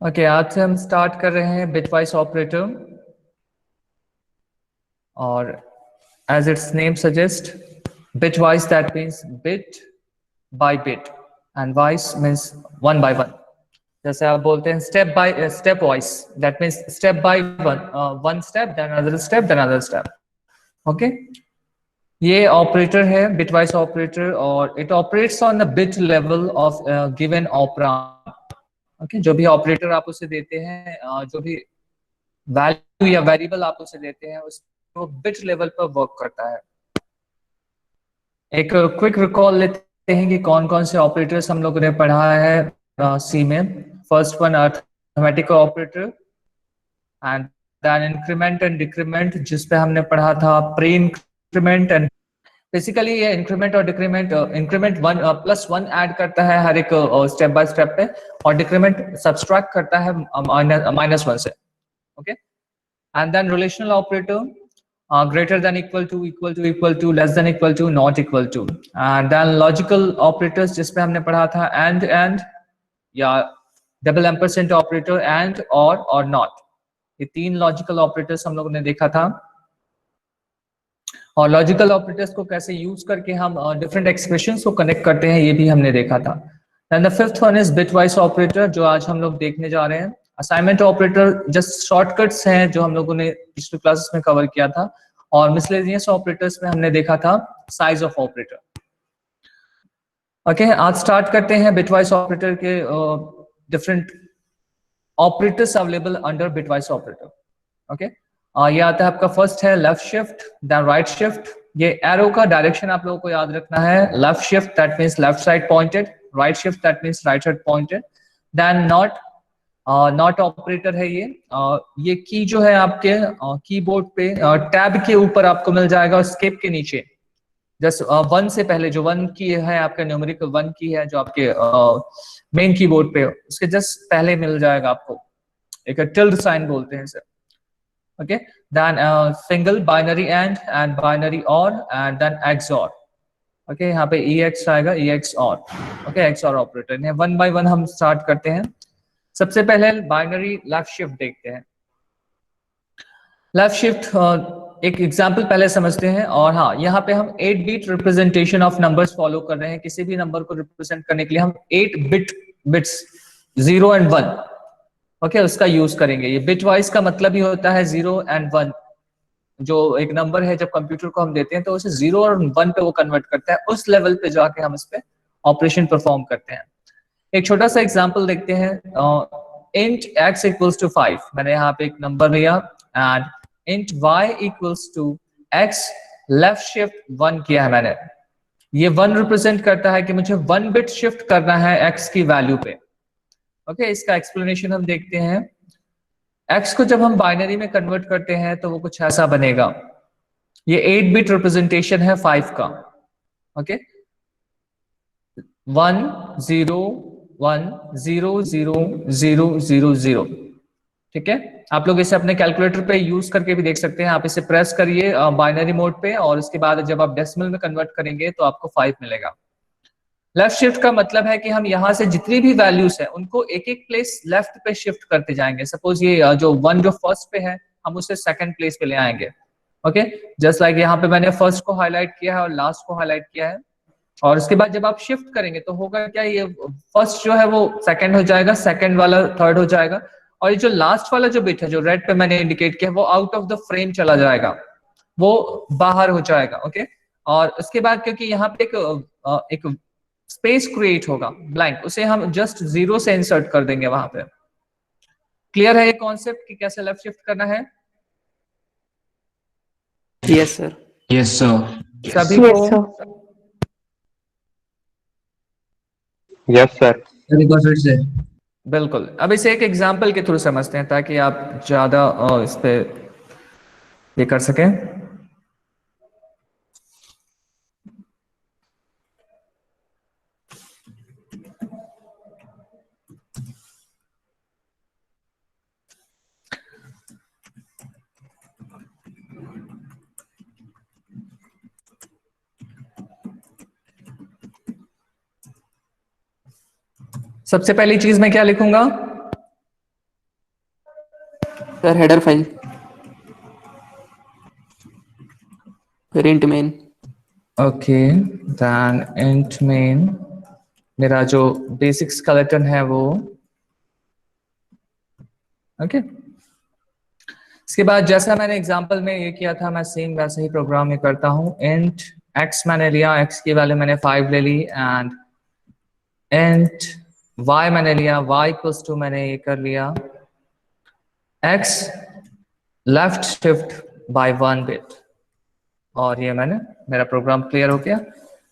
Okay आज से हम स्टार्ट कर रहे हैं बिटवाइस ऑपरेटर। और as its name suggest, bitwise that means bit by bit and vice means one by one. जैसे आप बोलते हैं step by step vice, that means step by one step then another step. Okay, ये operator है bitwise operator और it operates on the bit level of given operand. Okay, जो भी operator आप उसे देते हैं, जो भी वैल्यू या वेरिएबल आप उसे देते हैं, उसको बिट लेवल पर वर्क करता है। एक क्विक रिकॉल लेते हैं कि कौन कौन से ऑपरेटर्स हम लोगों ने पढ़ा है सी में। First one arithmetic operator, and then increment and decrement, जिसपे हमने पढ़ा था प्री इंक्रीमेंट एंड बेसिकली ये इंक्रीमेंट और decrement, increment one plus one add करता है हर एक स्टेप बाय स्टेप पे, और डिक्रीमेंट सब्सट्रैक्ट करता है माइनस वन से। Okay, and then relational operator, greater than equal to less than equal to not equal to, and then logical operators जिसमें हमने पढ़ा था and या डबल एम्परसेंट ऑपरेटर एंड और नॉट। ये तीन लॉजिकल ऑपरेटर्स हम लोगों ने देखा था, और लॉजिकल ऑपरेटर्स को कैसे यूज करके हम डिफरेंट एक्सप्रेशंस को कनेक्ट करते हैं ये भी हमने देखा था। And the fifth one is bitwise operator, जो आज हम लोग देखने जा रहे हैं। असाइनमेंट ऑपरेटर जस्ट शॉर्टकट्स हैं जो हम लोगों ने पिछले क्लासेस में कवर किया था, और मिसलेनियस ऑपरेटर्स में हमने देखा था साइज ऑफ ऑपरेटर। ओके, आज स्टार्ट करते हैं बिटवाइस ऑपरेटर के different operators available under bitwise operator. Okay, ये आता है आपका फर्स्ट है left shift, then right shift. ये एरो का डायरेक्शन आप लोगों को याद रखना है। Left shift that means left side pointed, right shift that means right side pointed. Then not, not operator है ये की जो है आपके कीबोर्ड पे टैब के ऊपर आपको मिल जाएगा, और स्केप के नीचे जस्ट वन से पहले जो वन की है आपका न्यूमेरिकल वन की है जो आपके मेन कीबोर्ड पे, उसके जस्ट पहले मिल जाएगा आपको एक टिल्ड साइन बोलते हैं इसे। okay, then single binary and binary or and then XOR। okay, यहाँ पे EX आएगा, EXOR। okay, XOR ऑपरेटर है। वन बाय वन हम स्टार्ट करते हैं। सबसे पहले बाइनरी लेफ्ट शिफ्ट देखते हैं। लेफ्ट शिफ्ट एक एग्जांपल पहले समझते हैं, और हाँ यहाँ पे हम 8 bit representation of numbers follow कर रहे हैं। किसी भी नंबर को रिप्रेजेंट करने के लिए हम 8 बिट्स 0 एंड 1 ओके उसका यूज करेंगे। ये बिट वाइज का मतलब ही होता है 0 एंड 1। जो एक नंबर है जब कंप्यूटर को हम देते हैं तो उसे 0 और 1 पे वो कन्वर्ट करता है, उस लेवल पे जाके हम इस पे ऑपरेशन परफॉर्म करते हैं। एक छोटा सा एग्जांपल देखते हैं। int x इक्वल्स टू 5, मैंने यहाँ पे एक नंबर लिया, and int y equals to x, left shift 1 किया है मैंने। ये 1 रिप्रेजेंट करता है कि मुझे 1 बिट शिफ्ट करना है x की वैल्यू पे। ओके, इसका एक्सप्लेनेशन हम देखते हैं। x को जब हम बाइनरी में कन्वर्ट करते हैं तो वो कुछ ऐसा बनेगा। ये 8 बिट रिप्रेजेंटेशन है 5 का। ओके, 1 0 1 0 0 0 0 0। ठीक है, आप लोग इसे अपने कैलकुलेटर पे यूज करके भी देख सकते हैं। आप इसे प्रेस करिए बाइनरी मोड पे, और उसके बाद जब आप डेसिमल में कन्वर्ट करेंगे तो आपको 5 मिलेगा। लेफ्ट शिफ्ट का मतलब है कि हम यहाँ से जितनी भी वैल्यूज है उनको एक एक प्लेस लेफ्ट पे शिफ्ट करते जाएंगे। सपोज ये जो 1 जो फर्स्ट पे है हम उसे सेकंड प्लेस पे ले आएंगे। ओके, जस्ट लाइक यहाँ पे मैंने फर्स्ट को हाईलाइट किया है और लास्ट को हाईलाइट किया है, और उसके बाद जब आप शिफ्ट करेंगे तो होगा क्या, ये फर्स्ट जो है वो सेकंड हो जाएगा, सेकंड वाला थर्ड हो जाएगा, और ये जो लास्ट वाला जो बिट है जो रेड पे मैंने इंडिकेट किया वो आउट ऑफ द फ्रेम चला जाएगा, वो बाहर हो जाएगा। ओके, और उसके बाद क्योंकि यहाँ पे एक स्पेस क्रिएट होगा ब्लैंक, उसे हम जस्ट 0 से इंसर्ट कर देंगे वहां पे। क्लियर है ये कॉन्सेप्ट कि कैसे लेफ्ट शिफ्ट करना है? Yes sir. Yes sir. सभी को यस सर। से बिल्कुल। अब इसे एक एग्जांपल के थ्रू समझते हैं ताकि आप ज्यादा इस पे ये कर सकें। सबसे पहली चीज मैं क्या लिखूंगा, सर हेडर फाइल फिर int main. Okay, then int main मेरा जो बेसिक स्केलेटन है वो। ओके, इसके बाद जैसा मैंने एग्जांपल में ये किया था, मैं सेम वैसे ही प्रोग्राम में करता हूँ। इंट x मैंने लिया, x की वैल्यू मैंने 5 ले ली, एंड इंट y मैंने लिया, y इक्वल्स टू मैंने ये कर लिया x left shift by 1 bit, और ये मैंने, मेरा प्रोग्राम क्लियर हो गया।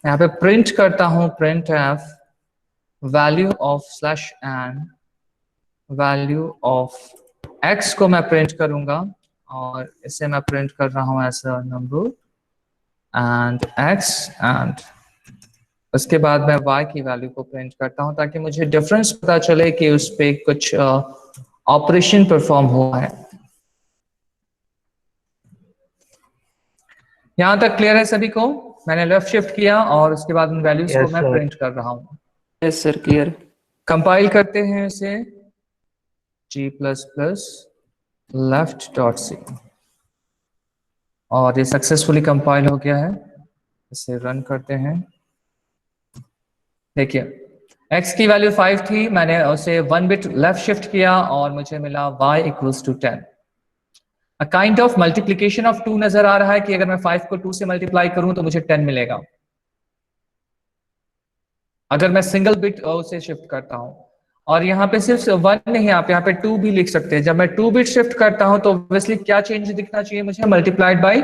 यहाँ पे प्रिंट करता हूँ, print f value of slash n value of x को मैं प्रिंट करूंगा, और इसे मैं प्रिंट कर रहा हूँ as a number and x, and उसके बाद मैं y की वैल्यू को प्रिंट करता हूँ ताकि मुझे डिफरेंस पता चले कि उस पे कुछ ऑपरेशन परफॉर्म हुआ है। यहां तक क्लियर है सभी को? मैंने लेफ्ट शिफ्ट किया और उसके बाद उन वैल्यूज को Yes, मैं sir. प्रिंट कर रहा हूँ। Yes sir clear. कंपाइल करते हैं इसे, g++ left.c, और ये सक्सेसफुली कंपाइल हो गया है। इसे रन करते हैं। देखिए x की वैल्यू 5 थी, मैंने उसे 1 बिट लेफ्ट शिफ्ट किया और मुझे मिला y equals to 10। A kind of multiplication of 2 नजर आ रहा है कि अगर मैं 5 को 2 से मल्टीप्लाई करूं तो मुझे 10 मिलेगा, अगर मैं सिंगल बिट उसे शिफ्ट करता हूं। और यहाँ पे सिर्फ 1 नहीं, आप यहाँ पे 2 भी लिख सकते हैं। जब मैं 2 बिट शिफ्ट करता हूं तो ऑब्वियसली क्या चेंज दिखना चाहिए मुझे? मल्टीप्लाइड बाय,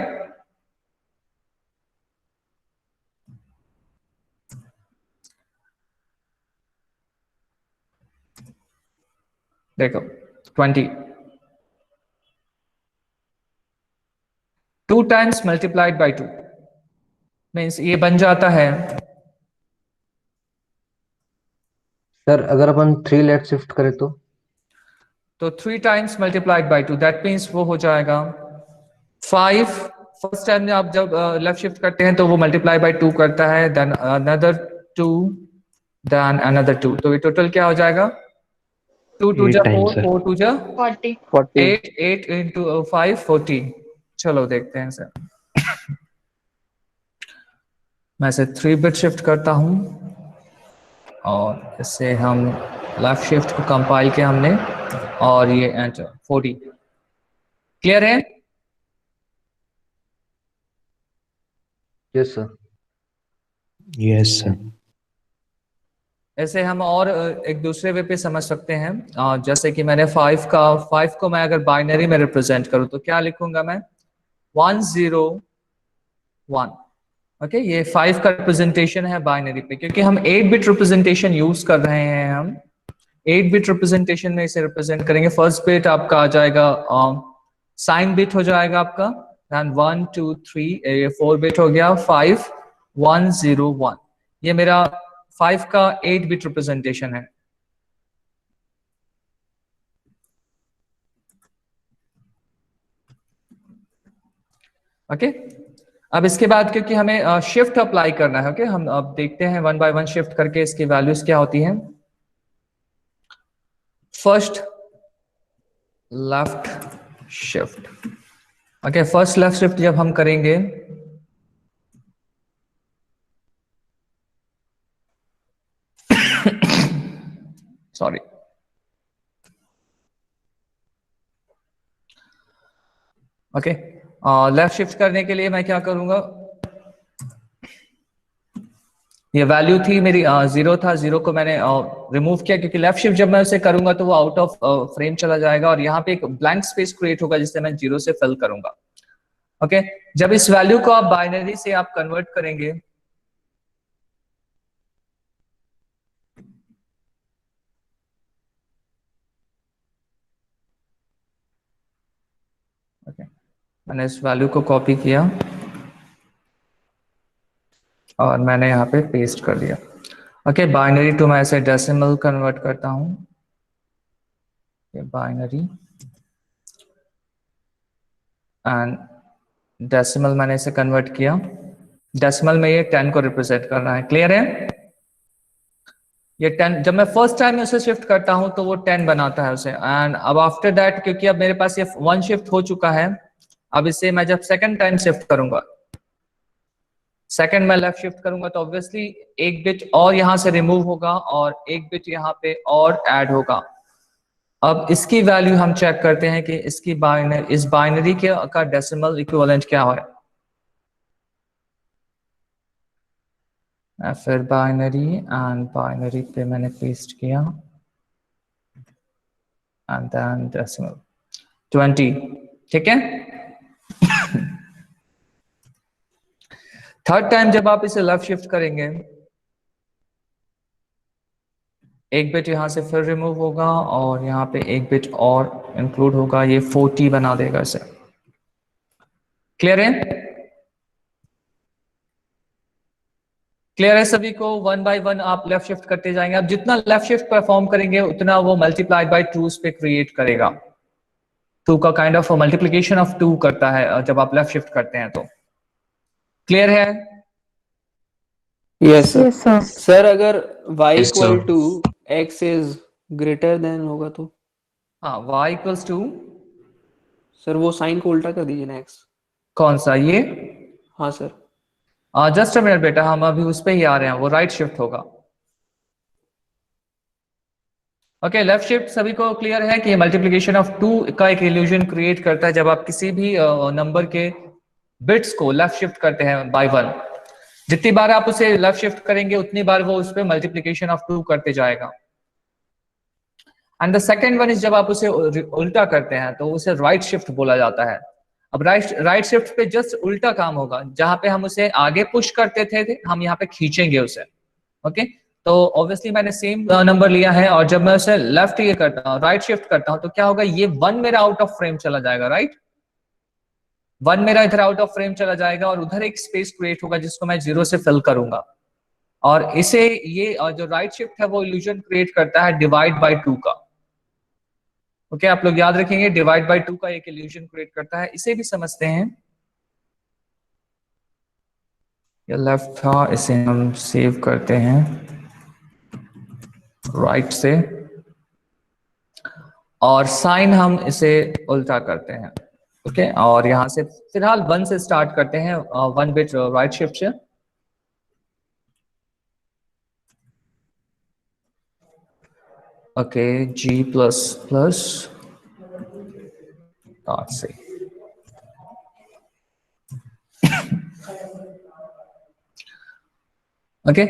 देखो 20, 2 टाइम्स मल्टीप्लाइड बाय 2 मीन्स ये बन जाता है, सर अगर अपन 3 लेट शिफ्ट करें तो 3 times multiplied by 2 that means वो हो जाएगा 5। फर्स्ट टाइम आप जब लेफ्ट शिफ्ट करते हैं तो वो मल्टीप्लाई बाय 2 करता है, देन अनदर 2, देन अनदर 2, तो ये टोटल क्या हो जाएगा? 2 2 जा 8 times, 4, sir. 4 2 जा 40. 40. 8, 8 into 5 14। चलो देखते हैं सर, मैं इसे 3 बिट शिफ्ट करता हूं और इससे हम लेफ्ट शिफ्ट को कंपाइल किया हमने, और ये एंटर 40। क्लियर है? Yes sir. Yes, sir. ऐसे हम और एक दूसरे वे पे समझ सकते हैं। जैसे कि मैंने 5 को मैं अगर बाइनरी में रिप्रेजेंट करूं तो क्या लिखूंगा मैं? 101। ओके, ये 5 का रिप्रेजेंटेशन है बाइनरी पे, क्योंकि हम 8 बिट रिप्रेजेंटेशन यूज कर रहे हैं। हम 8 बिट रिप्रेजेंटेशन में इसे रिप्रेजेंट करेंगे। फर्स्ट बिट आपका आ जाएगा साइन बिट हो जाएगा आपका, देन 1 2 3, ये 4 बिट हो गया 5 1 0 1। ये मेरा 5 का 8 बिट रिप्रेजेंटेशन है। ओके, अब इसके बाद क्योंकि हमें शिफ्ट अप्लाई करना है, ओके, हम अब देखते हैं 1 बाय 1 शिफ्ट करके इसकी वैल्यूज क्या होती हैं। First left shift, okay, first left shift जब हम करेंगे सॉरी, ओके, लेफ्ट शिफ्ट करने के लिए मैं क्या करूंगा? ये वैल्यू थी मेरी 0 था, 0 को मैंने रिमूव किया क्योंकि लेफ्ट शिफ्ट जब मैं उसे करूंगा तो वो आउट ऑफ फ्रेम चला जाएगा और यहाँ पे एक ब्लैंक स्पेस क्रिएट होगा जिसे मैं 0 से फिल करूंगा। ओके, जब इस वैल्यू को आप बाइनरी से आप कन्वर्ट करेंगे, ओके, मैंने इस वैल्यू को कॉपी किया और मैंने यहाँ पे पेस्ट कर दिया। ओके, बाइनरी टू मैं इसे डेसिमल कन्वर्ट करता हूँ। बाइनरी एंड डेसिमल मैंने इसे कन्वर्ट किया। डेसिमल में ये 10 को रिप्रेजेंट कर रहा है। क्लियर है? ये 10, जब मैं फर्स्ट टाइम उसे शिफ्ट करता हूं तो वो 10 बनाता है उसे, एंड अब आफ्टर दैट क्योंकि अब मेरे पास ये 1 शिफ्ट हो चुका है, अब इसे मैं जब सेकंड टाइम शिफ्ट करूंगा, सेकंड में लेफ्ट शिफ्ट करूंगा तो ऑब्वियसली एक बिट और यहां से रिमूव होगा और एक बिट यहां पे और ऐड होगा। अब इसकी वैल्यू हम चेक करते हैं कि इसकी इस बाइनरी के का डेसिमल इक्विवेलेंट क्या है। फिर बाइनरी एंड बाइनरी पे मैंने पेस्ट किया एंड देन डेसिमल 20, ठीक है। थर्ड टाइम जब आप इसे लेफ्ट शिफ्ट करेंगे, एक बिट यहां से फिर रिमूव होगा और यहाँ पे एक बिट और इंक्लूड होगा, ये 40 बना देगा इसे। क्लियर है? क्लियर है सभी को? 1 बाय 1 आप लेफ्ट शिफ्ट करते जाएंगे। अब जितना लेफ्ट शिफ्ट परफॉर्म करेंगे उतना वो मल्टीप्लाइड बाय 2 पे क्रिएट करेगा। 2 का काइंड ऑफ मल्टीप्लीकेशन ऑफ 2 करता है जब आप लेफ्ट शिफ्ट करते हैं तो। क्लियर है? Yes sir. Yes, sir. Sir अगर y Yes, sir. Equal to x is greater than होगा तो हाँ, y इक्वल्स टू सर वो साइन को उल्टा कर दीजिए ना x। कौन सा ये? हाँ सर। जस्ट अ मिनट बेटा, हम अभी उस पे ही आ रहे हैं, वो राइट शिफ्ट होगा। ओके, लेफ्ट शिफ्ट सभी को क्लियर है कि मल्टीप्लिकेशन ऑफ 2 का एक इल्यूजन क्रिएट करता है जब आप किसी भी नंबर के बिट्स को लेफ्ट शिफ्ट करते हैं बाय 1। जितनी बार आप उसे लेफ्ट शिफ्ट करेंगे उतनी बार वो उस पे मल्टीप्लिकेशन ऑफ 2 करते जाएगा। And the second one is जब आप उसे उल्टा करते हैं तो उसे राइट शिफ्ट बोला जाता है। अब राइट शिफ्ट पे जस्ट उल्टा काम होगा, जहां पे हम उसे आगे पुश करते थे हम यहाँ पे खींचेंगे उसे। ओके, तो ऑब्वियसली मैंने सेम नंबर लिया है और जब मैं उसे लेफ्ट ये करता हूँ, राइट शिफ्ट करता हूँ, तो क्या होगा, ये 1 मेरा आउट ऑफ फ्रेम चला जाएगा, राइट। 1 मेरा इधर आउट ऑफ फ्रेम चला जाएगा और उधर एक स्पेस क्रिएट होगा जिसको मैं 0 से फिल करूंगा। और इसे ये जो राइट शिफ्ट है वो इल्यूजन क्रिएट करता है डिवाइड बाय 2 का। ओके, आप लोग याद रखेंगे, डिवाइड बाय 2 का एक इल्यूजन क्रिएट करता है। इसे भी समझते हैं। ये लेफ्ट था, इसे हम सेव करते हैं राइट से, और साइन हम इसे उल्टा करते हैं। ओके, और यहां से फिलहाल 1 से स्टार्ट करते हैं, 1 बिट राइट शिफ्ट से। Okay, G plus plus dot से। ओके,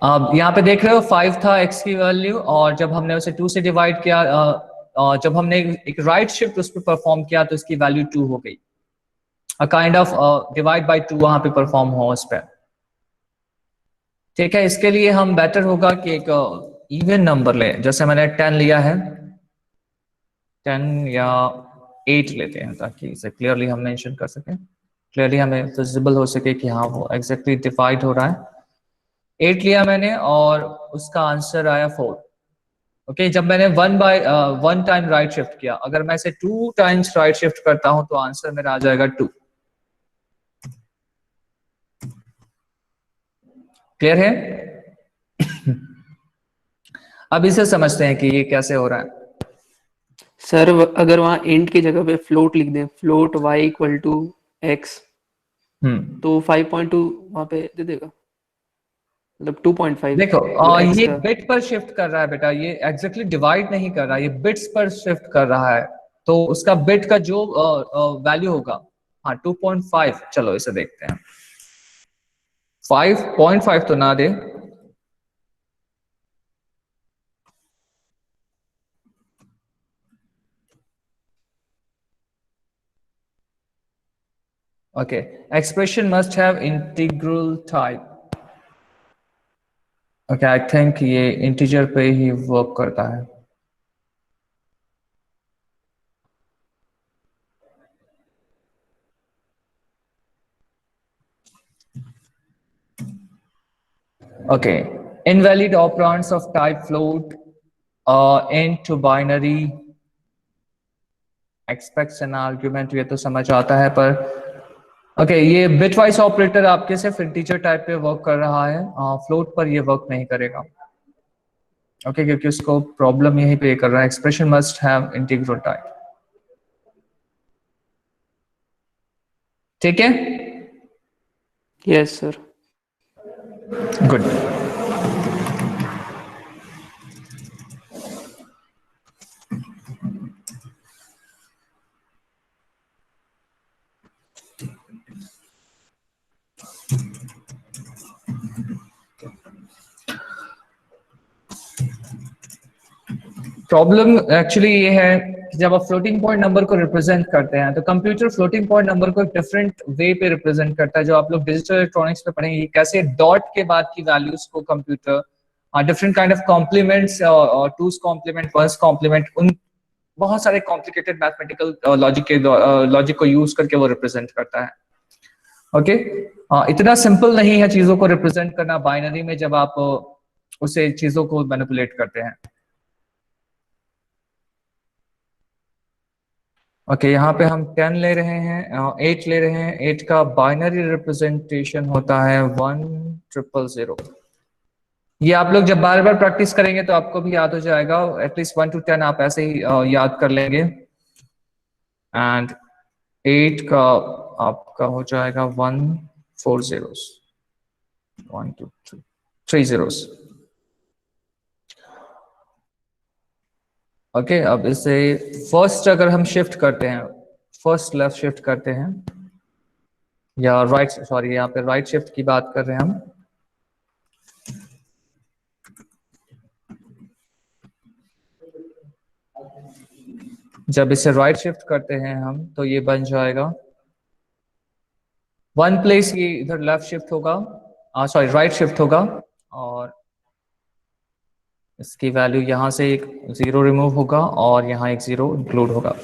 अब यहाँ पे देख रहे हो 5 था x की वैल्यू, और जब हमने उसे 2 से डिवाइड किया, जब हमने एक राइट शिफ्ट उस पर परफॉर्म किया तो इसकी वैल्यू 2 हो गई। अ काइंड ऑफ डिवाइड बाय 2 वहां पे परफॉर्म हो उस पर। ठीक है, इसके लिए हम बेटर होगा कि एक इवन नंबर ले, जैसे मैंने 10 लिया है, 10 या 8 लेते हैं ताकि इसे क्लियरली हम मेंशन कर सकें, क्लियरली हमें विजिबल हो सके कि हाँ वो एग्जैक्टली डिवाइड हो रहा है। 8 लिया मैंने और उसका आंसर आया 4। ओके, जब मैंने 1 टाइम राइट शिफ्ट किया, अगर मैं इसे 2 टाइम्स राइट शिफ्ट करता हूं तो आंसर मेरा आ जाएगा 2। क्लियर है? अब इसे समझते हैं कि ये कैसे हो रहा है। सर अगर वहाँ इंट की जगह पे फ्लोट लिख दें, float y equal to x, तो 5.2 वहाँ पे दे देगा, मतलब 2.5। देखो, x ये का। बिट पर शिफ्ट कर रहा है बेटा, ये एग्जैक्टली डिवाइड नहीं कर रहा है, ये बिट्स पर शिफ्ट कर रहा है। तो उसका बिट का जो वैल्यू होगा, हाँ 2.5, चलो इसे देखते हैं। 5.5 तो ना दे, okay, expression must have integral type. Okay, I think ये इंटीजर पे ही वर्क करता है। Okay, invalid operands of type float, int to binary, expects an argument, ये तो समझ आता है, पर ओके ये बिटवाइज ऑपरेटर आपके सिर्फ इंटीजर टाइप पे वर्क कर रहा है, फ्लोट पर ये वर्क नहीं करेगा। ओके, क्योंकि उसको प्रॉब्लम यहीं पे कर रहा है, expression must have integral type. ठीक है, yes sir. Good. Problem actually ये है कि जब आप फ्लोटिंग पॉइंट नंबर को रिप्रेजेंट करते हैं तो कंप्यूटर फ्लोटिंग पॉइंट नंबर को डिफरेंट वे पे रिप्रेजेंट करता है। जो आप लोग डिजिटल इलेक्ट्रॉनिक्स में पढ़ेंगे कैसे डॉट के बाद की वैल्यूज को computer different kind of complements और टूज कॉम्प्लीमेंट, वंस कॉम्प्लीमेंट, उन बहुत सारे कॉम्प्लिकेटेड मैथमेटिकल लॉजिक को यूज करके वो रिप्रेजेंट करता है। ओके, इतना सिंपल नहीं है चीजों को रिप्रेजेंट करना बाइनरी में जब आप उसे चीजों को मैनिपुलेट करते हैं। ओके, यहाँ पे हम 10 ले रहे हैं, 8 ले रहे हैं। 8 का बाइनरी रिप्रेजेंटेशन होता है 1000। ये आप लोग जब बार बार प्रैक्टिस करेंगे तो आपको भी याद हो जाएगा, एटलीस्ट 1 to 10 आप ऐसे ही याद कर लेंगे। एंड 8 का आपका हो जाएगा 1 4 zeros, 1 2 3 zeros। ओके, अब इसे फर्स्ट अगर हम शिफ्ट करते हैं, फर्स्ट लेफ्ट शिफ्ट करते हैं या राइट, सॉरी यहाँ पे राइट शिफ्ट की बात कर रहे हैं हम। जब इसे राइट शिफ्ट करते हैं हम तो ये बन जाएगा 1 प्लेस, ये इधर लेफ्ट शिफ्ट होगा, सॉरी राइट शिफ्ट होगा, और इसकी वैल्यू यहाँ से एक 0 रिमूव होगा और यहाँ एक 0 इंक्लूड होगा,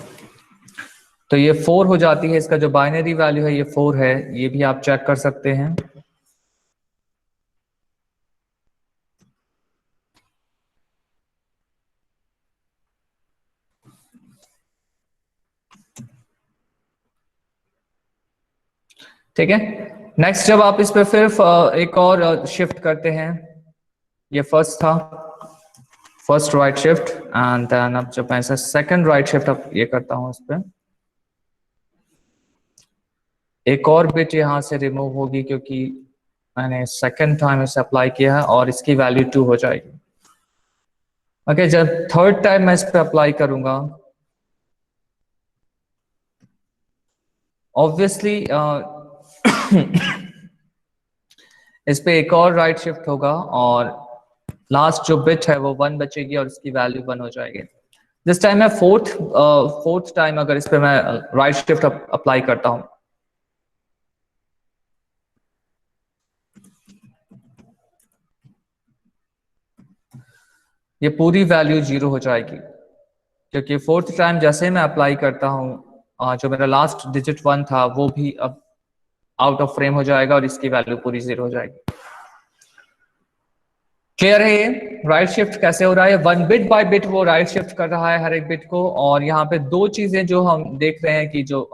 तो ये 4 हो जाती है। इसका जो बाइनरी वैल्यू है ये 4 है, ये भी आप चेक कर सकते हैं। ठीक है, नेक्स्ट जब आप इस पे फिर एक और शिफ्ट करते हैं, ये फर्स्ट था, first right shift, and then अब जब मैं सेकंड राइट शिफ्ट अब ये करता हूं, इस पे एक और बिट यहां से रिमूव होगी क्योंकि मैंने सेकंड टाइम इसे अप्लाई किया है और इसकी वैल्यू 2 हो जाएगी। ओके, जब थर्ड टाइम मैं इस पे अप्लाई करूंगा, ऑब्वियसली इस पे एक और राइट शिफ्ट होगा और लास्ट जो बिट है वो 1 बचेगी और इसकी वैल्यू 1 हो जाएगी। दिस टाइम मैं फोर्थ टाइम अगर इस पे मैं राइट शिफ्ट अप्लाई करता हूं, ये पूरी वैल्यू 0 हो जाएगी क्योंकि फोर्थ टाइम जैसे मैं अप्लाई करता हूं जो मेरा लास्ट डिजिट 1 था वो भी अब आउट ऑफ फ्रेम हो जाएगा और इसकी वैल्यू पूरी 0 हो जाएगी। क्लियर है ये राइट शिफ्ट कैसे हो रहा है? 1 बिट बाय बिट वो राइट शिफ्ट कर रहा है हर एक बिट को। और यहाँ पे दो चीजें जो हम देख रहे हैं कि जो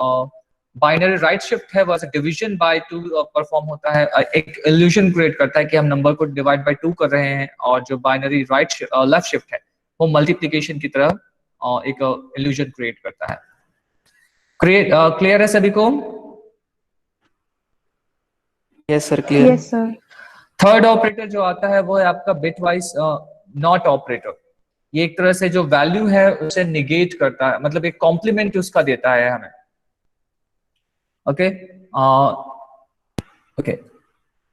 बाइनरी राइट शिफ्ट है वो डिवीजन बाय 2 परफॉर्म होता है, एक इल्यूजन क्रिएट करता है कि हम नंबर को डिवाइड बाय 2 कर रहे हैं, और जो बाइनरी राइट लेफ्ट शिफ्ट है वो मल्टीप्लीकेशन की तरह एक इल्यूजन क्रिएट करता है। क्लियर है सभी को? Yes sir, clear. Yes sir. Third operator जो आता है वो है आपका बिट वाइज नॉट ऑपरेटर। ये एक तरह से जो वैल्यू है उसे निगेट करता है, मतलब एक कॉम्प्लीमेंट उसका देता है हमें। Okay, okay,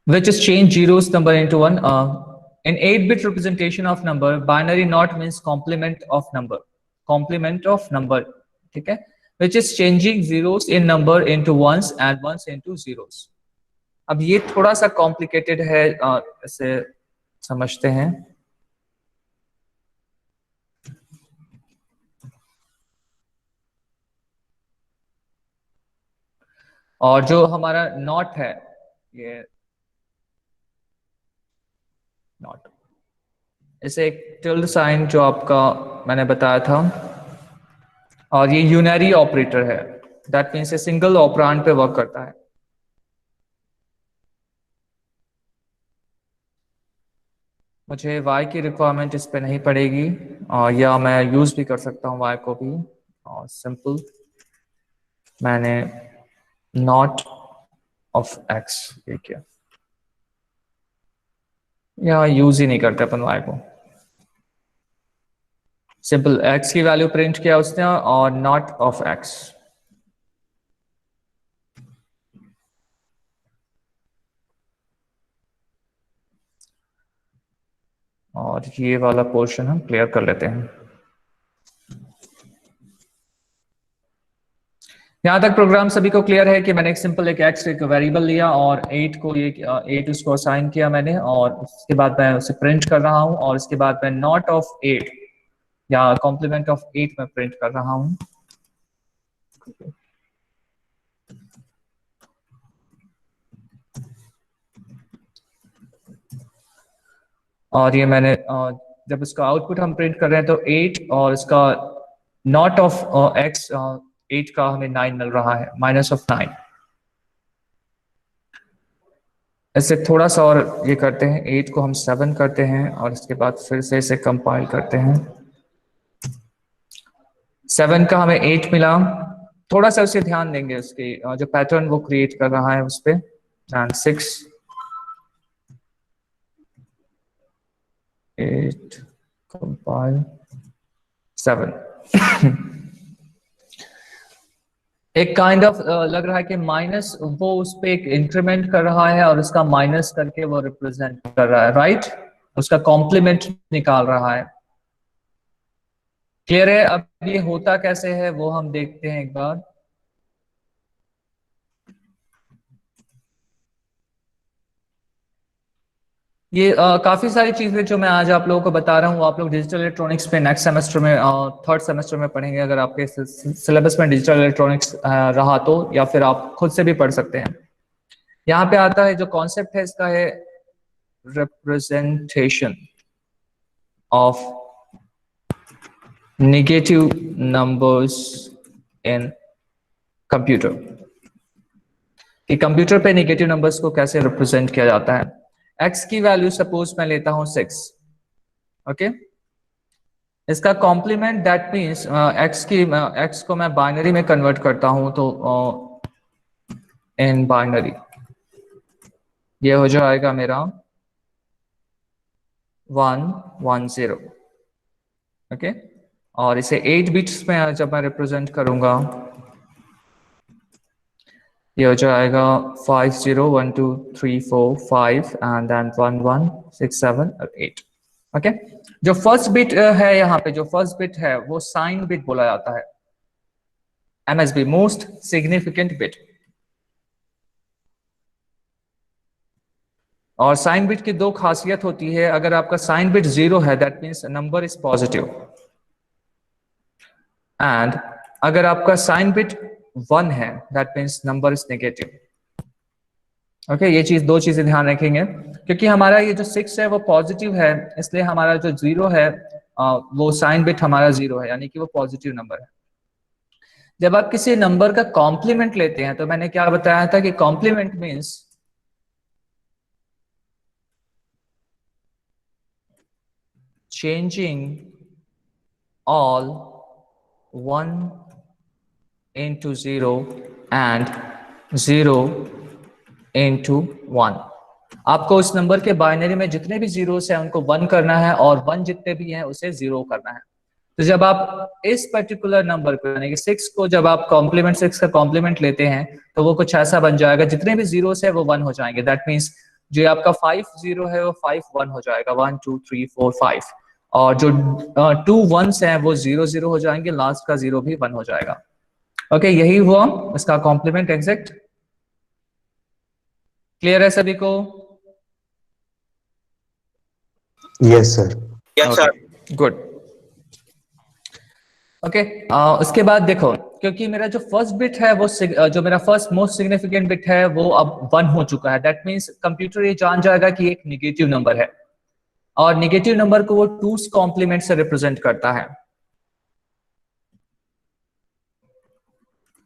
which is change zeros number into 1 in 8-bit representation of number, binary not means complement of number, complement of number, ठीक है, which is changing zeros in number into ones and ones into zeros। अब ये थोड़ा सा complicated है, इसे समझते हैं। और जो हमारा नॉट है, ये नॉट, इसे एक टिल्ड साइन जो आपका मैंने बताया था, और ये यूनरी ऑपरेटर है, दैट मीन्स ये सिंगल ऑपरेंड पे वर्क करता है। मुझे y की रिक्वायरमेंट इस पे नहीं पड़ेगी, और या मैं यूज भी कर सकता हूँ y को भी, और सिंपल मैंने नॉट ऑफ x ये किया, या यूज ही नहीं करते अपन y को, सिंपल x की वैल्यू प्रिंट किया उसने और नॉट ऑफ x। और ये वाला पोर्शन हम क्लियर कर लेते हैं। यहां तक प्रोग्राम सभी को क्लियर है कि मैंने एक सिंपल एक x एक वेरिएबल लिया और 8 को ये 8 उसको असाइन किया मैंने, और उसके बाद मैं उसे प्रिंट कर रहा हूं, और इसके बाद मैं नॉट ऑफ 8 या कॉम्प्लीमेंट ऑफ 8 में प्रिंट कर रहा हूं। और ये मैंने जब इसका आउटपुट हम प्रिंट कर रहे हैं तो 8 और इसका नॉट ऑफ x 8 का हमें 9 मिल रहा है, माइनस ऑफ 9। इससे थोड़ा सा और ये करते हैं, 8 को हम 7 करते हैं और इसके बाद फिर से इसे कंपाइल करते हैं। 7 का हमें 8 मिला, थोड़ा सा उसे ध्यान देंगे उसके जो पैटर्न वो क्रिएट कर रहा है उस पर। एंड 6 8 कंपाइल 7 एक काइंड ऑफ लग रहा है कि माइनस वो उस पे एक इंक्रीमेंट कर रहा है और उसका माइनस करके वो रिप्रेजेंट कर रहा है, राइट? उसका कॉम्प्लीमेंट निकाल रहा है। क्लियर है? अब ये होता कैसे है वो हम देखते हैं एक बार। ये काफी सारी चीजें जो मैं आज आप लोगों को बता रहा हूँ, आप लोग डिजिटल इलेक्ट्रॉनिक्स पे नेक्स्ट सेमेस्टर में थर्ड सेमेस्टर में पढ़ेंगे, अगर आपके सिलेबस में डिजिटल इलेक्ट्रॉनिक्स रहा तो, या फिर आप खुद से भी पढ़ सकते हैं। यहाँ पे आता है जो कॉन्सेप्ट है इसका है representation of negative numbers in computer, कि कंप्यूटर पे नेगेटिव नंबर्स को कैसे रिप्रेजेंट किया जाता है। x की वैल्यू सपोज मैं लेता हूं 6, ओके। इसका कॉम्प्लीमेंट दैट मीन्स x को मैं बाइनरी में कन्वर्ट करता हूं तो इन बाइनरी ये हो जाएगा मेरा 110, ओके। और इसे 8 बिट्स में जब मैं रिप्रेजेंट करूंगा ये हो जाएगा 5 0 1 2 3 4 5 एंड देन 1 1 6 7 और 8, ओके। जो फर्स्ट बिट है यहाँ पे, जो फर्स्ट बिट है वो साइन बिट बोला जाता है, MSB मोस्ट सिग्निफिकेंट बिट। और साइन बिट की दो खासियत होती है, अगर आपका साइन बिट 0 है that means number is positive, and अगर आपका साइन बिट 1 है that means number is negative, okay. ये चीज दो चीजें ध्यान रखेंगे, क्योंकि हमारा ये जो 6 है वो पॉजिटिव है, इसलिए हमारा जो 0 है वो साइन बिट हमारा 0 है, यानी कि वो पॉजिटिव नंबर है। जब आप किसी नंबर का कॉम्प्लीमेंट लेते हैं तो मैंने क्या बताया था कि complement means changing all 1 into 0 and 0 into 1। आपको उस नंबर के बाइनरी में जितने भी जीरोस हैं उनको 1 करना है और 1 जितने भी हैं उसे 0 करना है। तो जब आप इस पर्टिकुलर नंबर को यानी कि 6 को जब आप कॉम्प्लीमेंट 6 का कॉम्प्लीमेंट लेते हैं तो वो कुछ ऐसा बन जाएगा, जितने भी जीरोस है वो 1 हो जाएंगे, दैट मीन्स जो आपका 5 0 है वो 5 1 हो जाएगा, 1 2 3 4 5, और जो 2 1s हैं वो 0 0 हो जाएंगे, लास्ट का 0 भी 1 हो जाएगा, ओके। यही हुआ इसका कॉम्प्लीमेंट एग्जैक्ट। क्लियर है सभी को? Yes, sir. Good, okay. उसके बाद देखो, क्योंकि मेरा जो फर्स्ट बिट है वो जो मेरा फर्स्ट मोस्ट सिग्निफिकेंट बिट है वो अब 1 हो चुका है, दैट मीन्स कंप्यूटर ये जान जाएगा कि एक निगेटिव नंबर है, और निगेटिव नंबर को वो 2's कॉम्प्लीमेंट से रिप्रेजेंट करता है।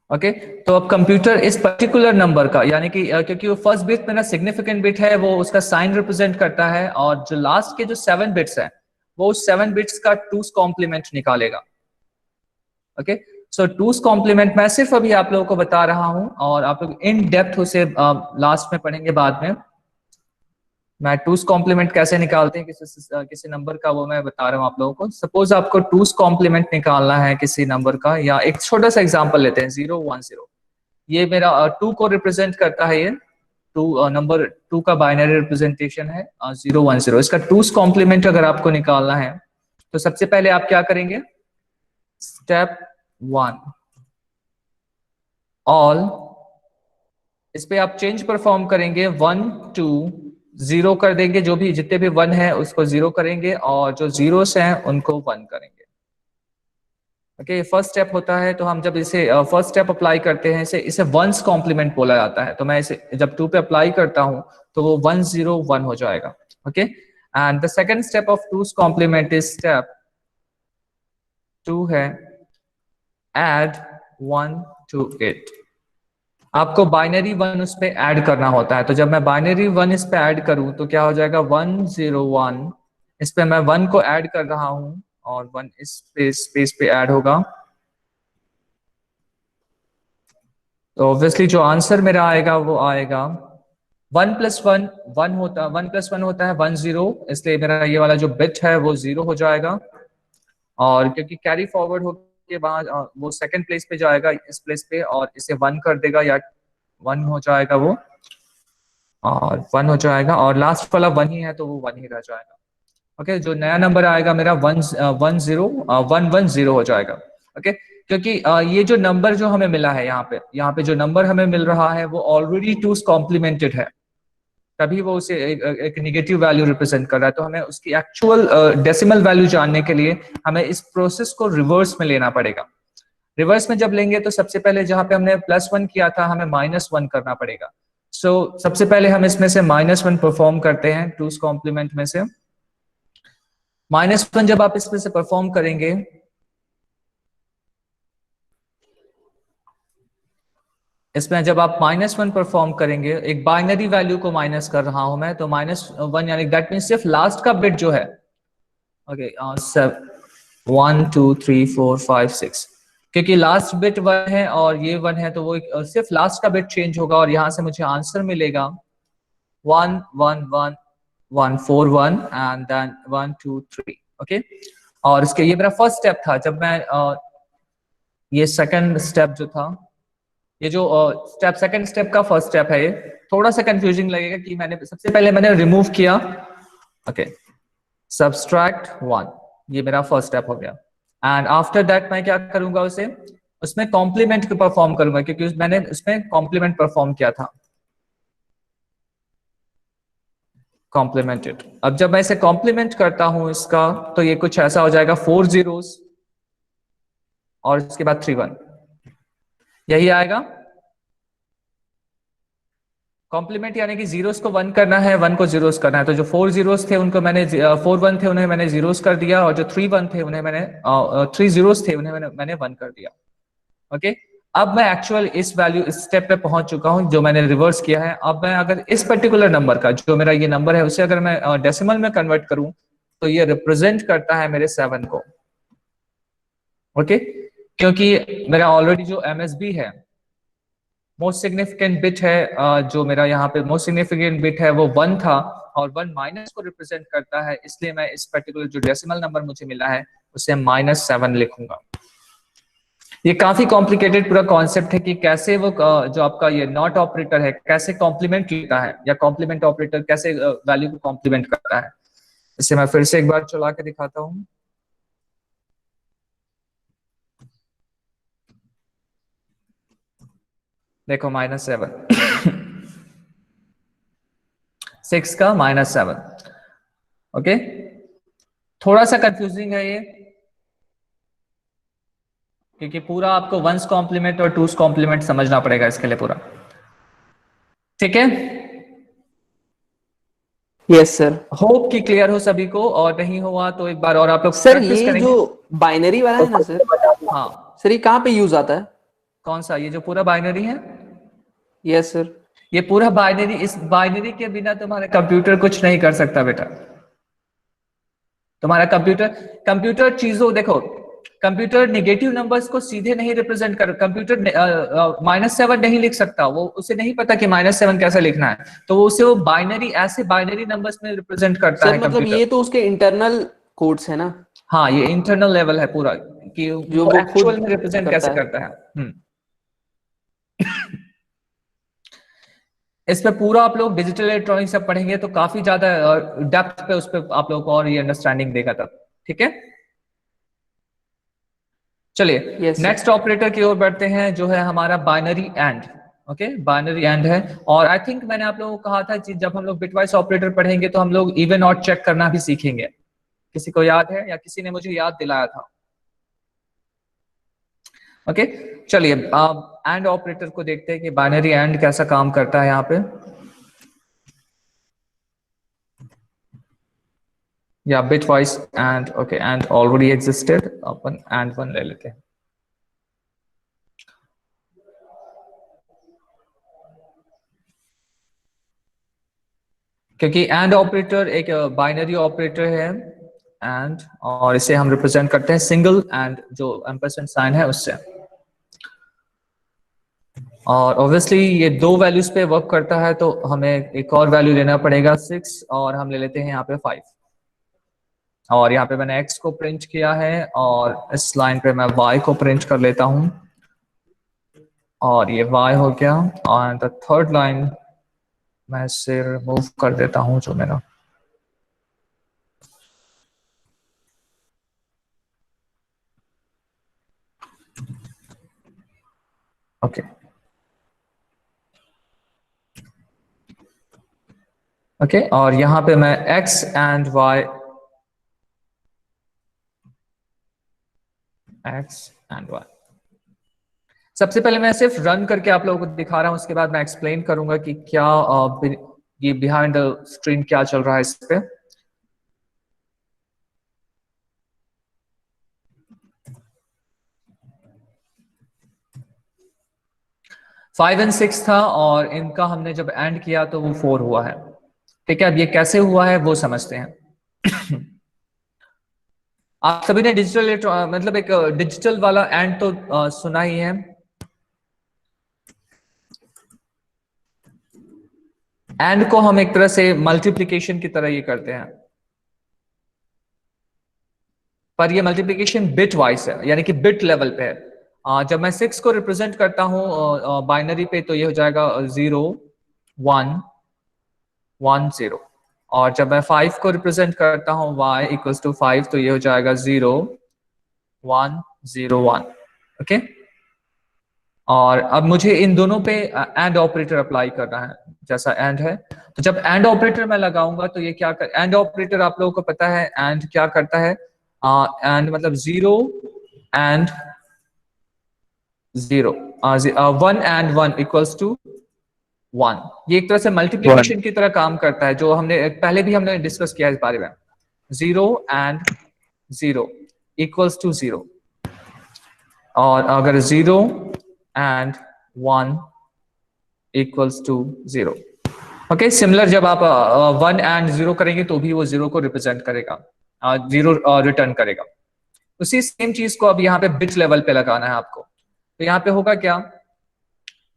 ओके तो अब कंप्यूटर इस पर्टिकुलर नंबर का यानी कि क्योंकि वो फर्स्ट बिट मेरा सिग्निफिकेंट बिट है, वो उसका साइन रिप्रेजेंट करता है, और जो लास्ट के जो 7 बिट्स है वो उस 7 बिट्स का 2's कॉम्प्लीमेंट निकालेगा। ओके सो 2's कॉम्प्लीमेंट मैं सिर्फ अभी आप लोगों को बता रहा हूं, और आप लोग इन डेप्थ उसे लास्ट में पढ़ेंगे बाद में। मैं 2's कॉम्प्लीमेंट कैसे निकालते हैं किसी नंबर का, वो मैं बता रहा हूं आप लोगों को। सपोज आपको 2's कॉम्प्लीमेंट निकालना है किसी नंबर का, या एक छोटा सा एग्जांपल लेते हैं 0 1 0। ये मेरा 2 को रिप्रेजेंट करता है, ये 2 नंबर 2 का बाइनरी रिप्रेजेंटेशन है 0 1 0। इसका 2's कॉम्प्लीमेंट अगर आपको निकालना है तो सबसे पहले आप क्या करेंगे, स्टेप 1 ऑल, इस पे आप चेंज परफॉर्म करेंगे, 1 2 0 कर देंगे, जो भी जितने भी 1 है उसको 0 करेंगे, और जो जीरोस हैं उनको 1 करेंगे। ओके फर्स्ट स्टेप होता है। तो हम जब इसे फर्स्ट स्टेप अप्लाई करते हैं, इसे इसे वंस कॉम्प्लीमेंट बोला जाता है। तो मैं इसे जब 2 पे अप्लाई करता हूं तो वो 1 0 1 हो जाएगा। Okay and the second step of 2's complement is step 2 है add 1 to it। आपको बाइनरी 1 उस पे ऐड करना होता है। तो जब मैं बाइनरी 1 इस पे ऐड करूं तो क्या हो जाएगा, 1 0 1, इस पे मैं 1 को ऐड कर रहा हूं, और 1 इस स्पेस पे ऐड होगा। तो ऑब्वियसली जो आंसर मेरा आएगा वो आएगा 1 + 1 1 होता, 1 + 1 होता है 1 0, इसलिए मेरा ये वाला जो बिट है वो 0 हो जाएगा। और क्योंकि कैरी फॉरवर्ड हो के बाद वो सेकंड प्लेस पे जाएगा इस प्लेस पे, और इसे 1 कर देगा, या 1 हो जाएगा वो, और 1 हो जाएगा, और लास्ट वाला 1 ही है तो वो 1 ही रह जाएगा। ओके जो नया नंबर आएगा मेरा 1 1 0 1 1 0 हो जाएगा। ओके क्योंकि ये जो नंबर जो हमें मिला है यहाँ पे जो नंबर हमें मिल रहा है वो ऑलरेडी 2's कॉम्प्लीमेंटेड है, तभी वो उसे एक निगेटिव वैल्यू रिप्रेजेंट कर रहा है। तो हमें उसकी एक्चुअल डेसिमल वैल्यू जानने के लिए हमें इस प्रोसेस को रिवर्स में लेना पड़ेगा। रिवर्स में जब लेंगे तो सबसे पहले जहां पे हमने +1 किया था हमें -1 करना पड़ेगा। सो सबसे पहले हम इसमें से -1 परफॉर्म करते हैं 2's कॉम्प्लीमेंट में से। -1 जब आप इसमें से परफॉर्म करेंगे, इसमें जब आप -1 परफॉर्म करेंगे, एक बाइनरी वैल्यू को माइनस कर रहा हूं मैं, तो -1 यानी दैट मीन सिर्फ लास्ट का बिट जो है, ओके 1 2 3 4 5 6, क्योंकि लास्ट बिट 1 है और ये 1 है, तो वो सिर्फ लास्ट का बिट चेंज होगा, और यहां से मुझे आंसर मिलेगा 1 1 1 1 4 1 एंड देन 1 2 3। ओके और इसके ये मेरा फर्स्ट स्टेप था। जब मैं ये सेकंड स्टेप जो था, ये जो स्टेप सेकंड स्टेप का फर्स्ट स्टेप है, ये थोड़ा सा कंफ्यूजिंग लगेगा कि मैंने सबसे पहले मैंने रिमूव किया, ओके सब्सट्रैक्ट 1, ये मेरा फर्स्ट स्टेप हो गया। एंड आफ्टर दैट मैं क्या करूंगा, उसे उसमें कॉम्प्लीमेंट परफॉर्म करूंगा, क्योंकि मैंने उसमें कॉम्प्लीमेंट परफॉर्म किया था, कॉम्प्लीमेंटेड। अब जब मैं इसे कॉम्प्लीमेंट करता हूं इसका, तो ये कुछ ऐसा हो जाएगा 4 zeros और इसके बाद 3 1, यही आएगा कॉम्प्लीमेंट, यानी कि जीरोस को 1 करना है, 1 को जीरोस करना है। तो जो 4 zeros थे उनको मैंने 4 1 थे उन्हें मैंने जीरोस कर दिया, और जो 3 1 थे उन्हें मैंने 3 zeros थे उन्हें मैंने 1 कर दिया। ओके अब मैं एक्चुअल इस वैल्यू इस स्टेप पे पहुंच चुका हूं जो मैंने रिवर्स किया है। अब मैं अगर इस पर्टिकुलर नंबर का, जो मेरा ये नंबर है, उसे अगर मैं डेसिमल में कन्वर्ट करूं तो ये रिप्रेजेंट करता है मेरे 7 को। ओके क्योंकि मेरा ऑलरेडी जो MSB है, मोस्ट सिग्निफिकेंट बिट है, जो मेरा यहाँ पे मोस्ट सिग्निफिकेंट बिट है वो 1 था, और 1 माइनस को रिप्रेजेंट करता है, इसलिए मैं इस पर्टिकुलर जो डेसिमल नंबर मुझे मिला है उसे -7 लिखूंगा। ये काफी कॉम्प्लिकेटेड पूरा कॉन्सेप्ट है कि कैसे वो जो आपका ये नॉट ऑपरेटर है कैसे कॉम्प्लीमेंट लेता है, या कॉम्प्लीमेंट ऑपरेटर कैसे वैल्यू को कॉम्प्लीमेंट करता है। इसे मैं फिर से एक बार चला के दिखाता हूं। देखो -7 6 का -7। ओके थोड़ा सा कंफ्यूजिंग है ये, क्योंकि पूरा आपको 1's कॉम्प्लीमेंट और 2's कॉम्प्लीमेंट समझना पड़ेगा इसके लिए पूरा। ठीक है, यस सर। होप कि क्लियर हो सभी को, और नहीं हुआ तो एक बार और आप लोग सर प्रैक्टिस ये करेंगे। जो बाइनरी वाला है ना सर, हाँ सर ये कहाँ पे यूज आता है? कौन सा, ये जो पूरा बाइनरी है? Yes sir. ये पूरा बाइनरी, इस बाइनरी के बिना तुम्हारा कंप्यूटर कुछ नहीं कर सकता बेटा। तुम्हारा कंप्यूटर चीजों, देखो कंप्यूटर नेगेटिव नंबर्स को सीधे नहीं रिप्रेजेंट कर, कंप्यूटर -7 नहीं लिख सकता, वो उसे नहीं पता कि -7 कैसे लिखना है, तो वो उसे वो बाइनरी, ऐसे बाइनरी नंबर्स में रिप्रेजेंट करता सर है मतलब कंप्यूटर। ये तो उसके इंटरनल कोड्स है ना, हाँ, ये इंटरनल लेवल है पूरा, कि जो वो वो खुद एक्चुअल में रिप्रेजेंट कैसे करता है। इस पे पूरा आप लोग डिजिटल इलेक्ट्रॉनिक्स सब पढ़ेंगे तो काफी ज्यादा डेप्थ पे उस पे आप लोग को और ये अंडरस्टैंडिंग देगा तब, ठीक है। चलिए Yes, sir. नेक्स्ट ऑपरेटर की ओर बढ़ते हैं, जो है हमारा binary and. Okay, binary and है, और आई थिंक मैंने आप लोगों को कहा था कि जब हम लोग बिटवाइस ऑपरेटर पढ़ेंगे तो हम लोग इवन ऑड चेक करना भी सीखेंगे। किसी को याद है, या किसी ने मुझे याद दिलाया था? ओके, चलिए अब एंड ऑपरेटर को देखते हैं कि बाइनरी एंड कैसा काम करता है यहाँ पे। या bitwise and, okay, and already existed, upon and 1 ले लेते हैं। क्योंकि एंड ऑपरेटर एक बाइनरी ऑपरेटर है, एंड, और इसे हम रिप्रेजेंट करते हैं सिंगल एंड जो एम्परसेंड साइन है उससे, और ऑब्वियसली ये 2 वैल्यूज पे वर्क करता है, तो हमें एक और वैल्यू लेना पड़ेगा 6, और हम ले लेते हैं यहाँ पे 5, और यहाँ पे मैंने x को प्रिंट किया है, और इस लाइन पे मैं y को प्रिंट कर लेता हूँ, और ये y हो गया, और द थर्ड लाइन मैं इसे रिमूव कर देता हूँ जो मेरा, ओके ओके, और यहाँ पे मैं x एंड y, सबसे पहले मैं सिर्फ रन करके आप लोगों को दिखा रहा हूं, उसके बाद मैं एक्सप्लेन करूंगा कि क्या ये बिहाइंड द स्क्रीन क्या चल रहा है इस पे। फाइव एंड 6 था, और इनका हमने जब एंड किया तो वो 4 हुआ है, ठीक है। अब ये कैसे हुआ है वो समझते हैं। आप सभी ने डिजिटल मतलब एक डिजिटल वाला एंड तो सुना ही है। एंड को हम एक तरह से मल्टीप्लिकेशन की तरह ये करते हैं, पर ये मल्टीप्लिकेशन बिट वाइज है, यानी कि बिट लेवल पे है। जब मैं 6 को रिप्रेजेंट करता हूं बाइनरी पे, तो ये हो जाएगा 0 1 1 0, और जब मैं 5 को रिप्रेजेंट करता हूं y इक्वल्स टू 5, तो ये हो जाएगा 0 1 0 1, ओके। और अब मुझे इन दोनों पे एंड ऑपरेटर अप्लाई करना है, जैसा एंड है, तो जब एंड ऑपरेटर मैं लगाऊंगा तो ये क्या कर, एंड ऑपरेटर आप लोगों को पता है एंड क्या करता है, एंड मतलब 0 एंड 0, 1 एंड 1 इक्वल्स टू 1, ये एक तरह से मल्टीप्लिकेशन की तरह काम करता है, जो हमने पहले भी हमने डिस्कस किया इस बारे में। 0 एंड 0 इक्वल्स टू 0, और अगर 0 and 1 equals to 0, okay. Similar जब आप 1 एंड 0 करेंगे तो भी वो 0 को रिप्रेजेंट करेगा, 0 रिटर्न करेगा। उसी सेम चीज को अब यहाँ पे बिट लेवल पे लगाना है आपको। तो यहाँ पे होगा क्या,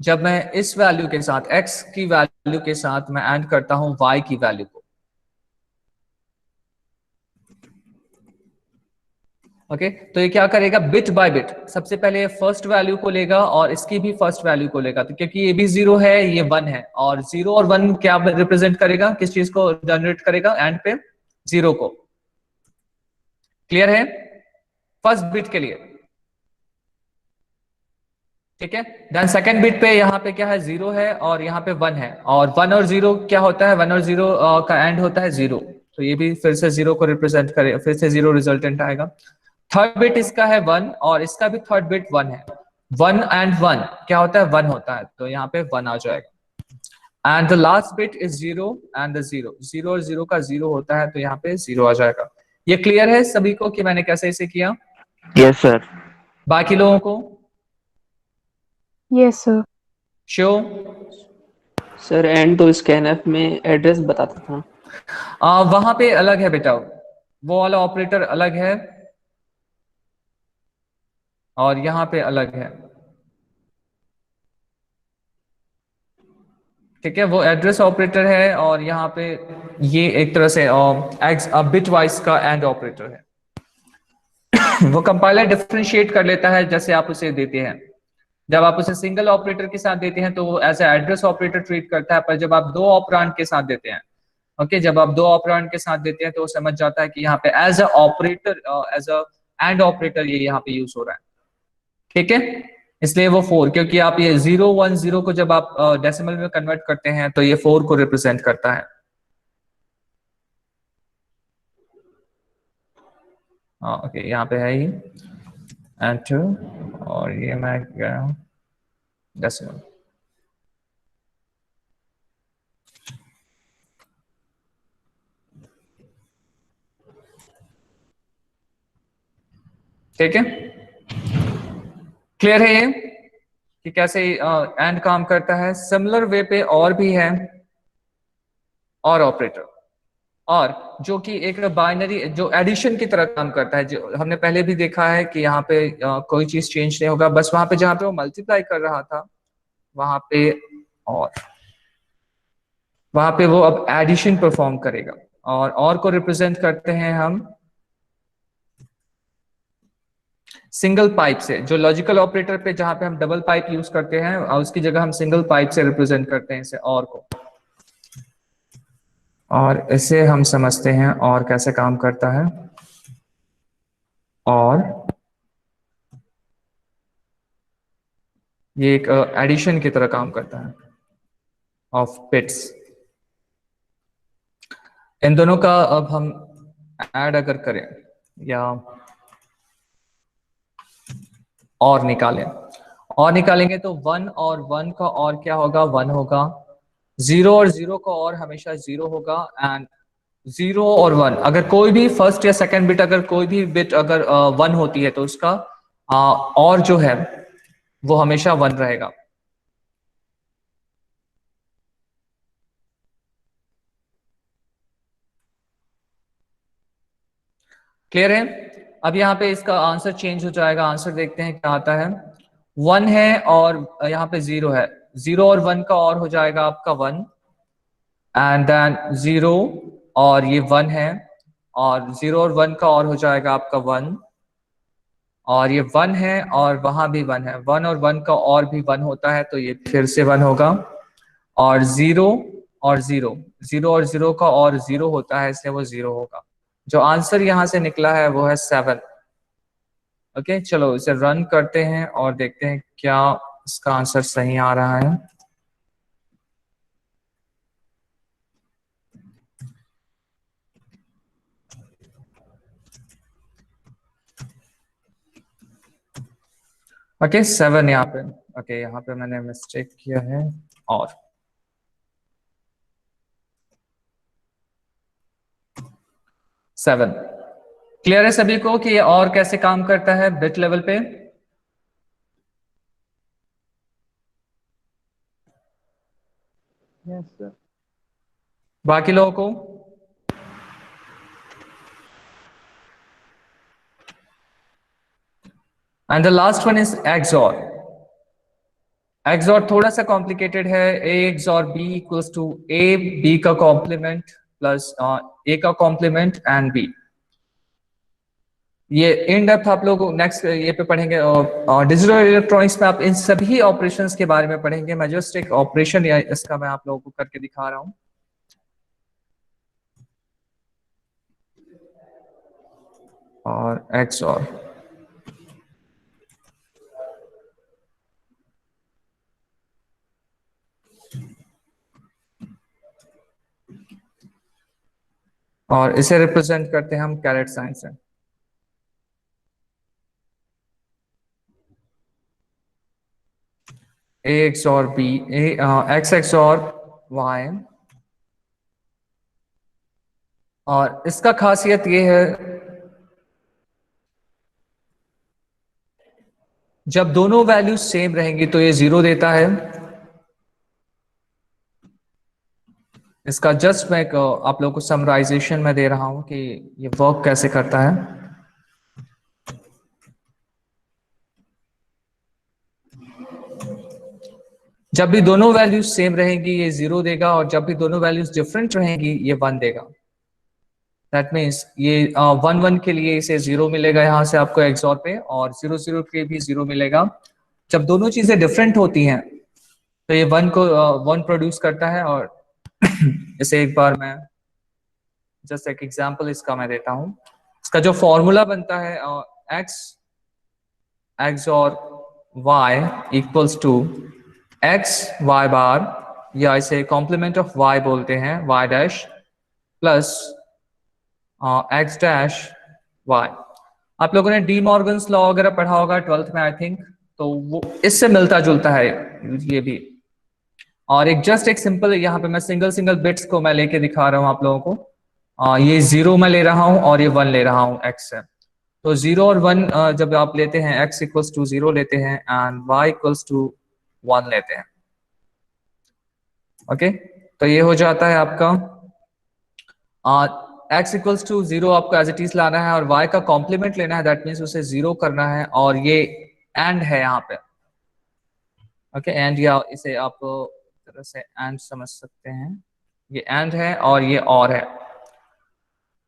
जब मैं इस वैल्यू के साथ, x की वैल्यू के साथ मैं ऐड करता हूं y की वैल्यू को, ओके, तो ये क्या करेगा, बिट बाय बिट सबसे पहले फर्स्ट वैल्यू को लेगा और इसकी भी फर्स्ट वैल्यू को लेगा, तो क्योंकि ये भी 0 है ये 1 है, और 0 और 1 क्या रिप्रेजेंट करेगा, किस चीज को जनरेट करेगा, एंड पे 0 को। क्लियर है फर्स्ट बिट के लिए, ठीक है। देन सेकंड बिट पे यहाँ पे क्या है, 0 है और यहाँ पे 1 है, और 1 और 0 क्या होता है, 1 और 0 का एंड होता है 0, तो ये भी फिर से 0 को रिप्रेजेंट करे, फिर से 0 रिजल्टेंट आएगा। थर्ड बिट इसका है 1, और इसका भी थर्ड बिट 1 है, 1 एंड 1 क्या होता है, 1 होता है, तो यहाँ पे 1 आ जाएगा। And the last bit is 0 and the 0, 0 और 0 का 0 होता है, तो यहाँ पे 0 आ जाएगा। ये क्लियर है सभी को कि मैंने कैसे इसे किया? Yes sir. बाकी लोगों को Yes, sir. Sure? Sir and तो स्कैनफ में एड्रेस बताता था। वहां पे अलग है बेटा, वो वाला ऑपरेटर अलग है और यहाँ पे अलग है। ठीक है, वो एड्रेस ऑपरेटर है और यहाँ पे ये एक तरह से बिट वाइज का एंड ऑपरेटर है। वो कंपाइलर डिफरेंशिएट कर लेता है जैसे आप उसे देते हैं। जब आप उसे सिंगल ऑपरेटर के साथ देते हैं तो वो एज एड्रेस ऑपरेटर ट्रीट करता है, पर जब आप दो ऑपरेंड के साथ देते हैं, ओके, जब आप दो ऑपरेंड के साथ देते हैं तो वो समझ जाता है कि यहाँ पे as a operator, as a and operator ये यहाँ पे यूज हो रहा है। ठीक है, इसलिए वो 4, क्योंकि आप ये 0 1 0 को जब आप डेसिमल में कन्वर्ट करते हैं तो ये 4 को रिप्रेजेंट करता है। हाँ ओके, यहाँ पे है ही एंटर और ये मैं गया डेसिमल। ठीक है, क्लियर है ये कि कैसे एंड काम करता है। सिमिलर वे पे और भी है और ऑपरेटर, और जो कि एक बाइनरी जो एडिशन की तरह काम करता है, जो हमने पहले भी देखा है कि यहाँ पे कोई चीज चेंज नहीं होगा, बस वहां पे जहां पे वो मल्टीप्लाई कर रहा था वहां पे, और वहां पे वो अब एडिशन परफॉर्म करेगा। और को रिप्रेजेंट करते हैं हम सिंगल पाइप से। जो लॉजिकल ऑपरेटर पे जहां पे हम डबल पाइप यूज करते हैं उसकी जगह हम सिंगल पाइप से रिप्रेजेंट करते हैं इसे और को। और इसे हम समझते हैं और कैसे काम करता है। और ये एक एडिशन की तरह काम करता है ऑफ बिट्स। इन दोनों का अब हम ऐड अगर करें या और निकालें, और निकालेंगे तो 1 और 1 का और क्या होगा, 1 होगा। 0 और 0 का और हमेशा 0 होगा। एंड 0 और 1 अगर कोई भी फर्स्ट या सेकंड बिट, अगर कोई भी बिट अगर 1 होती है तो उसका और जो है वो हमेशा 1 रहेगा। क्लियर है? अब यहाँ पे इसका आंसर चेंज हो जाएगा। आंसर देखते हैं क्या आता है। 1 है और यहाँ पे 0 है। 0 और 1 का और हो जाएगा आपका 1, एंड देन 0 और ये 1 है, और 0 और 1 का और हो जाएगा आपका 1, और ये 1 है और वहां भी 1 है। 1 और 1 का और भी 1 होता है तो ये फिर से 1 होगा। और 0 और 0, 0 और 0 का और 0 होता है इसलिए वो 0 होगा। जो आंसर यहां से निकला है वो है 7। ओके, चलो इसे रन करते हैं और देखते हैं क्या इसका आंसर सही आ रहा है। ओके 7 यहाँ पे। ओके यहाँ पे मैंने मिस्टेक किया है। और 7 क्लियर है सभी को कि ये और कैसे काम करता है बिट लेवल पे? Yes, sir. बाकी लोगों को? And the last one is XOR. XOR थोड़ा सा कॉम्प्लिकेटेड है। A XOR B equals to A B का कॉम्प्लीमेंट प्लस ए का कॉम्प्लीमेंट एंड बी। ये इन डेप्थ आप लोग नेक्स्ट ये पे पढ़ेंगे। और डिजिटल इलेक्ट्रॉनिक्स में आप इन सभी ऑपरेशंस के बारे में पढ़ेंगे। मैं जस्ट एक ऑपरेशन या इसका मैं आप लोगों को करके दिखा रहा हूं। और एक्सॉर और इसे रिप्रेजेंट करते हैं हम कैरेट साइन से। ए एक्स और बी, एक्स एक्स और वाई। और इसका खासियत ये है जब दोनों वैल्यूज सेम रहेंगी तो ये 0 देता है। इसका जस्ट मैं आप लोगों को समराइजेशन में दे रहा हूं कि ये वर्क कैसे करता है। जब भी दोनों वैल्यूज सेम रहेंगी ये 0 देगा, और जब भी दोनों वैल्यूज डिफरेंट रहेंगी ये 1 देगा। दैट मीन्स ये 1 1 के लिए इसे 0 मिलेगा यहाँ से आपको XOR पे, और 0 0 के भी 0 मिलेगा। जब दोनों चीजें डिफरेंट होती हैं तो ये 1 को 1 प्रोड्यूस करता है। और इसे एक बार मैं जस्ट एक एग्जांपल इसका मैं देता हूं। इसका जो फॉर्मूला बनता है x XOR y equals to x y bar, या इसे कॉम्प्लीमेंट ऑफ y बोलते हैं, y dash plus x dash y। आप लोगों ने डी मॉर्गन्स लॉ वगैरह पढ़ा होगा 12th में आई थिंक, तो वो इससे मिलता जुलता है ये भी। और एक जस्ट एक सिंपल यहाँ पे मैं सिंगल बिट्स को मैं लेके दिखा रहा हूँ आप लोगों को। ये 0 मैं ले रहा हूँ और ये 1 ले रहा हूँ x से। तो 0 और 1 जब आप लेते हैं x इक्वल्स टू 0 लेते हैं एंड y इक्वल्स टू 1 लेते हैं। ओके, तो ये हो जाता है आपका x इक्वल्स टू 0 आपको एज इट इज लाना है और y का कॉम्प्लीमेंट लेना है, दैट मीन्स उसे 0 करना है। और ये एंड है यहाँ पे, ओके एंड, या इसे आप तरह से एंड समझ सकते हैं। ये एंड है और ये और है,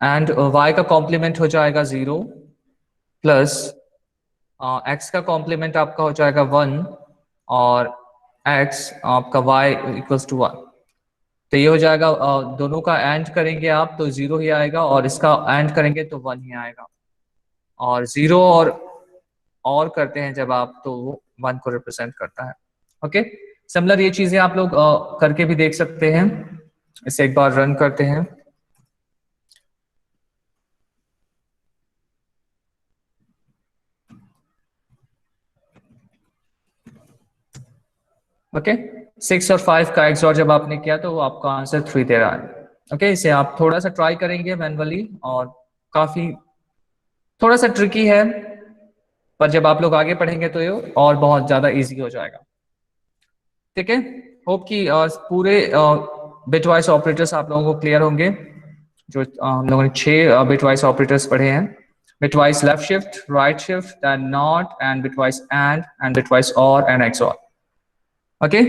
एंड y का कॉम्प्लीमेंट हो जाएगा 0 प्लस x का कॉम्प्लीमेंट आपका हो जाएगा 1 और x आपका y इक्वल्स टू 1। तो ये हो जाएगा, दोनों का एंड करेंगे आप तो 0 ही आएगा, और इसका एंड करेंगे तो 1 ही आएगा। और 0 और करते हैं जब आप, तो वो 1 को रिप्रेजेंट करता है। ओके, सिमिलर ये चीजें आप लोग करके भी देख सकते हैं। इसे एक बार रन करते हैं। ओके, 6 और 5 का XOR जब आपने किया तो वो आपका आंसर 3 दे रहा है। ओके, इसे आप थोड़ा सा ट्राई करेंगे मैनुअली, और काफी थोड़ा सा ट्रिकी है, पर जब आप लोग आगे पढ़ेंगे तो ये और बहुत ज्यादा इजी हो जाएगा। ठीक है, होप कि पूरे बिटवाइस ऑपरेटर्स आप लोगों को क्लियर होंगे। जो हम लोगों ने 6 बिटवाइस ऑपरेटर्स पढ़े हैं, bitwise left shift, right shift, then not, and bitwise and bitwise or and XOR। Okay